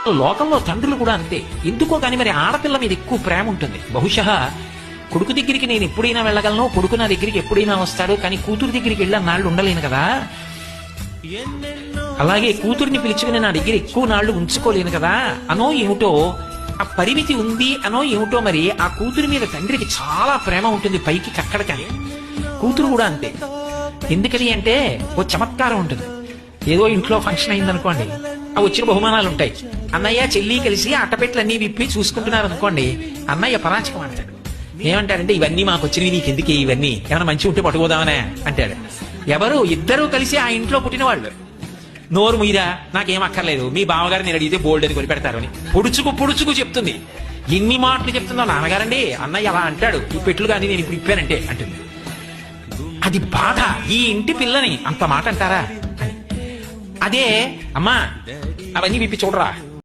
లోకంలో తండ్రులు కూడా అంతే. ఎందుకో కానీ మరి ఆడపిల్ల మీద ఎక్కువ ప్రేమ ఉంటుంది. బహుశా కొడుకు దగ్గరికి నేను ఎప్పుడైనా వెళ్ళగలను, కొడుకు నా దగ్గరికి ఎప్పుడైనా వస్తాడు, కానీ కూతురు దగ్గరికి వెళ్ళిన నాళ్ళు ఉండలేను కదా. అలాగే కూతురిని పిలుచుకుని నా దగ్గర ఎక్కువ నాళ్లు ఉంచుకోలేను కదా అనో ఏమిటో, ఆ పరిమితి ఉంది అనో ఏమిటో. మరి ఆ కూతురి మీద తండ్రికి చాలా ప్రేమ ఉంటుంది, పైకి కక్కడకని. కూతురు కూడా అంతే. ఎందుకని అంటే ఓ చమత్కారం ఉంటుంది. ఏదో ఇంట్లో ఫంక్షన్ అయిందనుకోండి, ఆ వచ్చిన బహుమానాలు ఉంటాయి. అన్నయ్య చెల్లి కలిసి అట్టపెట్లన్నీ విప్పి చూసుకుంటున్నారు అనుకోండి, అన్నయ్య పరాచకం అంటాడు. ఏమంటాడంటే, ఇవన్నీ మాకు వచ్చినవి, నీకెందుకే ఇవన్నీ, ఏమైనా మంచి ఉంటే పట్టుకోదామనే అంటాడు. ఎవరు? ఇద్దరూ కలిసి ఆ ఇంట్లో పుట్టిన వాళ్ళు. నోరు మీరా, నాకేం అక్కర్లేదు, మీ బావగారు నేను అడిగితే బోల్డ్ అని కొనిపెడతారు అని పొడుచుకు చెప్తుంది. ఎన్ని మాటలు చెప్తుందో నాన్నగారండి, అన్నయ్య అలా అంటాడు, ఈ పెట్లు కానీ నేను ఇప్పుడు ఇప్పానంటే అంటుంది. అది బాధ. ఈ ఇంటి పిల్లని అంత మాట అంటారా? అదే అమ్మా అవన్నీ విప్పి చూడరా